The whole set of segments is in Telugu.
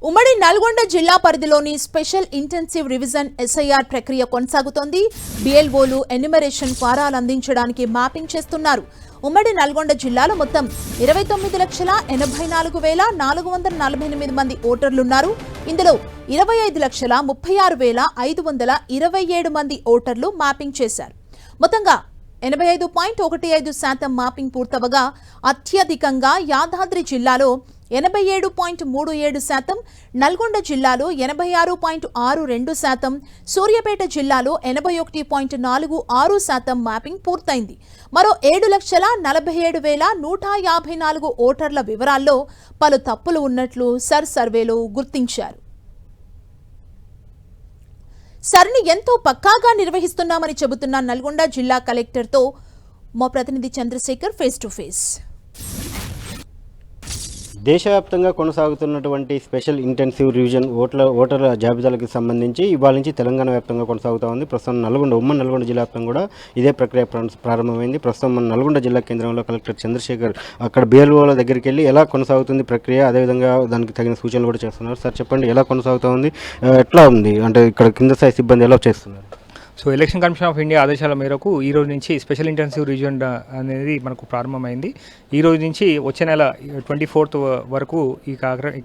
ఉమ్మడి నల్గొండ జిల్లా పరిధిలోని స్పెషల్ ఇంటెన్సివ్ రివిజన్ ఎస్ఐఆర్ ప్రక్రియ కొనసాగుతోంది. బిఎల్ఓలు ఎన్యుమరేషన్ ఫారాలు అందించడానికి మ్యాపింగ్ చేస్తున్నారు. ఉమ్మడి నల్గొండ జిల్లాలో మొత్తం 29,84,448 మంది ఓటర్లున్నారు. ఇందులో 25,36,527 మంది ఓటర్లు మ్యాపింగ్ చేశారు. మొత్తంగా 85.15% మ్యాపింగ్ పూర్తవగా అత్యధికంగా యాదాద్రి జిల్లాలో 87.37%, నల్గొండ జిల్లాలో 86.62%, సూర్యాపేట జిల్లాలో 81.46% మ్యాపింగ్ పూర్తయింది. మరో 7,47,154 ఓటర్ల వివరాల్లో పలు తప్పులు ఉన్నట్లు సర్వేలో గుర్తించారు. సర్ని ఎంతో పక్కాగా నిర్వహిస్తున్నామని చెబుతున్న నల్గొండ జిల్లా కలెక్టర్తో మా ప్రతినిధి చంద్రశేఖర్ ఫేస్ టు ఫేస్. దేశవ్యాప్తంగా కొనసాగుతున్నటువంటి స్పెషల్ ఇంటెన్సివ్ రివిజన్ ఓటర్ల జాబితాలకు సంబంధించి ఇవాళ నుంచి తెలంగాణ వ్యాప్తంగా కొనసాగుతూ ఉంది. ప్రస్తుతం ఉమ్మడి నల్గొండ జిల్లా వ్యాప్తంగా కూడా ఇదే ప్రక్రియ ప్రారంభమైంది. ప్రస్తుతం మన నల్గొండ జిల్లా కేంద్రంలో కలెక్టర్ చంద్రశేఖర్ అక్కడ బిఎల్ఓల దగ్గరికి వెళ్ళి ఎలా కొనసాగుతుంది ప్రక్రియ, అదేవిధంగా దానికి తగిన సూచనలు కూడా చేస్తున్నారు. సార్ చెప్పండి, ఎలా కొనసాగుతూ ఉంది, ఎట్లా ఉంది, అంటే ఇక్కడ కింద స్థాయి సిబ్బంది ఎలా చేస్తున్నారు? So election commission of India ఆదేశాల మేరకు ఈ రోజు నుంచి స్పెషల్ ఇంటెన్సివ్ రివిజన్ అనేది మనకు ప్రారంభమైంది. ఈ రోజు నుంచి వచ్చే నెల 24th వరకు ఈ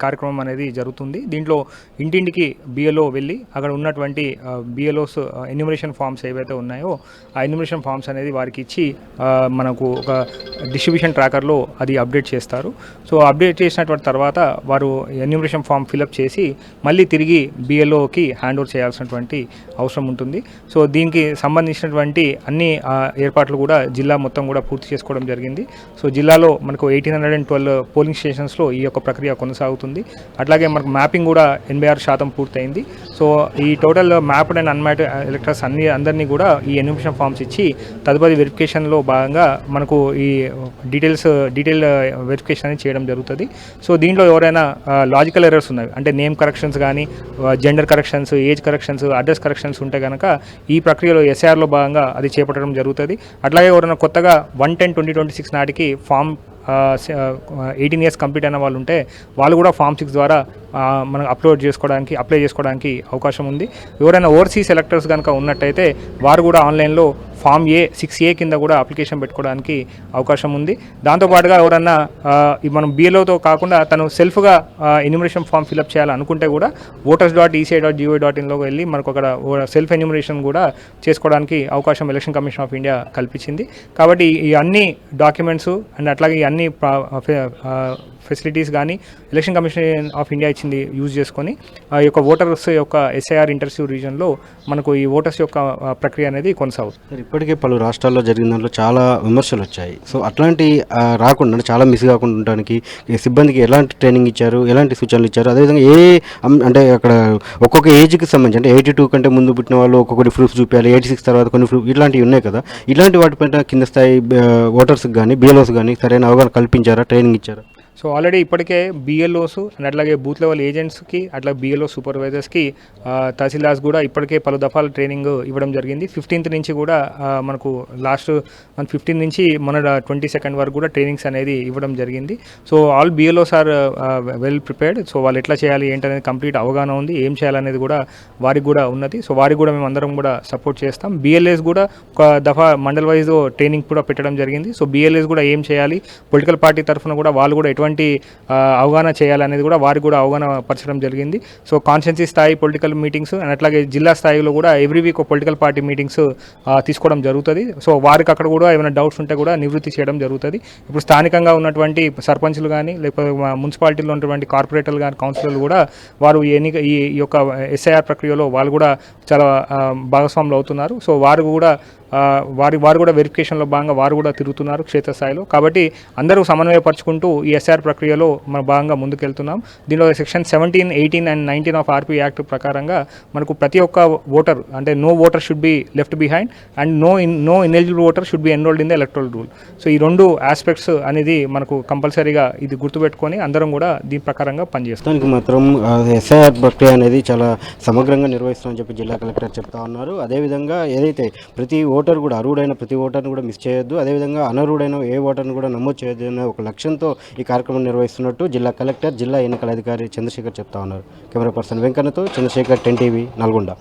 కార్యక్రమం అనేది జరుగుతుంది. దీంట్లో ఇంటింటికి బిఎల్ఓ వెళ్ళి అక్కడ ఉన్నటువంటి బిఎల్ఓస్ ఎన్యూమరేషన్ ఫామ్స్ ఏవైతే ఉన్నాయో ఆ ఎన్యూమరేషన్ ఫామ్స్ అనేది వారికి ఇచ్చి మనకు ఒక డిస్ట్రిబ్యూషన్ ట్రాకర్లో అది అప్డేట్ చేస్తారు. సో అప్డేట్ చేసినటువంటి తర్వాత వారు ఎన్యూమరేషన్ ఫామ్ ఫిలప్ చేసి మళ్ళీ తిరిగి బిఎల్ఓకి హ్యాండ్ ఓవర్ చేయాల్సినటువంటి అవసరం ఉంటుంది. సో దీనికి సంబంధించినటువంటి అన్ని ఏర్పాట్లు కూడా జిల్లా మొత్తం కూడా పూర్తి చేసుకోవడం జరిగింది. సో జిల్లాలో మనకు 1812 పోలింగ్ స్టేషన్స్లో ఈ యొక్క ప్రక్రియ కొనసాగుతుంది. అట్లాగే మనకు మ్యాపింగ్ కూడా 86% పూర్తయింది. సో ఈ total mapped and unmapped electors అందరినీ కూడా ఈ ఎన్యూమరేషన్ ఫామ్స్ ఇచ్చి తదుపరి వెరిఫికేషన్లో భాగంగా మనకు ఈ డీటెయిల్ వెరిఫికేషన్ అనేది చేయడం జరుగుతుంది. సో దీంట్లో ఎవరైనా లాజికల్ ఎర్రర్స్ ఉన్నాయి, అంటే నేమ్ కరెక్షన్స్ కానీ, gender corrections, age corrections, address corrections ఉంటే కనుక ఈ ప్రక్రియలో ఎస్ఐఆర్లో భాగంగా అది చేపట్టడం జరుగుతుంది. అట్లాగే ఎవరైనా కొత్తగా 1/10/2026 నాటికి ఫామ్ 18 years కంప్లీట్ అయిన వాళ్ళు ఉంటే వాళ్ళు కూడా ఫామ్ 6 ద్వారా మనం అప్లై చేసుకోవడానికి అవకాశం ఉంది. ఎవరైనా ఓవర్సీస్ ఎలక్టర్స్ కనుక ఉన్నట్టయితే వారు కూడా ఆన్లైన్లో ఫామ్ 6A కింద కూడా అప్లికేషన్ పెట్టుకోవడానికి అవకాశం ఉంది. దాంతోపాటుగా ఎవరన్నా మనం బిఎల్ఓతో కాకుండా తను సెల్ఫ్గా ఎన్యూమరేషన్ ఫామ్ ఫిలప్ చేయాలనుకుంటే కూడా voters.eci.gov.inలోకి వెళ్ళి మనకు అక్కడ సెల్ఫ్ ఎన్యూమరేషన్ కూడా చేసుకోవడానికి అవకాశం ఎలక్షన్ కమిషన్ ఆఫ్ ఇండియా కల్పించింది. కాబట్టి ఈ అన్ని డాక్యుమెంట్స్ అండ్ అట్లాగే ఈ అన్ని ఫెసిలిటీస్ కానీ ఎలక్షన్ కమిషన్ ఆఫ్ ఇండియా ఇచ్చింది యూజ్ చేసుకొని ఆ యొక్క ఓటర్స్ యొక్క ఎస్ఐఆర్ ఇంటెన్సివ్ రీజన్లో మనకు ఈ ఓటర్స్ యొక్క ప్రక్రియ అనేది కొనసాగుతుంది. ఇప్పటికే పలు రాష్ట్రాల్లో జరిగిన దాంట్లో చాలా విమర్శలు వచ్చాయి. సో అట్లాంటి రాకుండా, చాలా మిస్ కాకుండా ఉండడానికి సిబ్బందికి ఎలాంటి ట్రైనింగ్ ఇచ్చారు, ఎలాంటి సూచనలు ఇచ్చారు, అదేవిధంగా అంటే అక్కడ ఒక్కొక్క ఏజ్కి సంబంధించి, అంటే 82 కంటే ముందు పుట్టిన వాళ్ళు ఒక్కొక్కటి ప్రూఫ్ చూపించాలి, 86 తర్వాత కొన్ని ప్రూఫ్, ఇట్లాంటివి ఉన్నాయి కదా, ఇలాంటి వాటిపైన కింద స్థాయి ఓటర్స్కి కానీ బిఎల్ఓస్ కానీ సరైన అవగాహన కల్పించారా, ట్రైనింగ్ ఇచ్చారా? సో ఆల్రెడీ ఇప్పటికే బిఎల్ఓస్ అండ్ అట్లాగే బూత్ లెవెల్ ఏజెంట్స్కి, అట్లా బిఎల్ఓ సూపర్వైజర్స్కి, తహసీల్దార్స్ కూడా ఇప్పటికే పలు దఫాల ట్రైనింగ్ ఇవ్వడం జరిగింది. 15th నుంచి కూడా మనకు లాస్ట్ మంత్ 15 నుంచి మన 22nd వరకు కూడా ట్రైనింగ్స్ అనేది ఇవ్వడం జరిగింది. So all BLOs are well prepared. So వాళ్ళు ఎట్లా చేయాలి ఏంటనేది కంప్లీట్ అవగాహన ఉంది, ఏం చేయాలనేది కూడా వారికి కూడా ఉన్నది. సో వారికి కూడా మేము అందరం కూడా సపోర్ట్ చేస్తాం. బిఎల్ఏస్ కూడా ఒక దఫా మండల్ వైజ్ ట్రైనింగ్ కూడా పెట్టడం జరిగింది. సో బిఎల్ఏస్ కూడా ఏం చేయాలి, పొలిటికల్ పార్టీ తరఫున కూడా వాళ్ళు కూడా ఎటువంటి అవగాహన చేయాలనేది కూడా వారికి కూడా అవగాహన పరచడం జరిగింది. సో కాన్స్టిట్యున్సీ స్థాయి పొలిటికల్ మీటింగ్స్ అండ్ అట్లాగే జిల్లా స్థాయిలో కూడా every week political party meetings తీసుకోవడం జరుగుతుంది. సో వారికి అక్కడ కూడా ఏమైనా డౌట్స్ ఉంటే కూడా నివృత్తి చేయడం జరుగుతుంది. ఇప్పుడు స్థానికంగా ఉన్నటువంటి సర్పంచ్లు కానీ, లేకపోతే మున్సిపాలిటీలో ఉన్నటువంటి కార్పొరేటర్లు కానీ, కౌన్సిలర్లు కూడా వారు ఈ యొక్క ఎస్ఐఆర్ ప్రక్రియలో వాళ్ళు కూడా చాలా భాగస్వాములు అవుతున్నారు. సో వారు కూడా వెరిఫికేషన్లో భాగంగా వారు కూడా తిరుగుతున్నారు క్షేత్రస్థాయిలో. కాబట్టి అందరూ సమన్వయపరుచుకుంటూ ఈ ఎస్ఆర్ ప్రక్రియలో మన భాగంగా ముందుకెళ్తున్నాం. దీనిలో section 17, 18 and 19 of RP act ప్రకారంగా మనకు ప్రతి ఒక్క ఓటర్, అంటే no voter should be left behind and no ineligible voter should be enrolled in the electoral roll. So ఈ రెండు ఆస్పెక్ట్స్ అనేది మనకు కంపల్సరీగా ఇది గుర్తుపెట్టుకొని అందరం కూడా దీని ప్రకారంగా పనిచేస్తాం. దానికి మాత్రం ఎస్ఐఆర్ ప్రక్రియ అనేది చాలా సమగ్రంగా నిర్వహిస్తామని చెప్పి జిల్లా కలెక్టర్ చెప్తా ఉన్నారు. అదేవిధంగా ఏదైతే ప్రతి ఓటర్ కూడా అర్హుడైన ప్రతి ఓటర్ని కూడా మిస్ చేయొద్దు, అదేవిధంగా అనర్హుడైన ఏ ఓటర్ని కూడా నమోదు చేయొద్దు అనే ఒక లక్ష్యంతో ఈ కార్యక్రమం నిర్వహిస్తున్నట్టు జిల్లా కలెక్టర్, జిల్లా ఎన్నికల అధికారి చంద్రశేఖర్ చెప్తా ఉన్నారు. కెమెరా పర్సన్ వెంకన్నతో చంద్రశేఖర్, 10 టీవీ, నల్గొండ.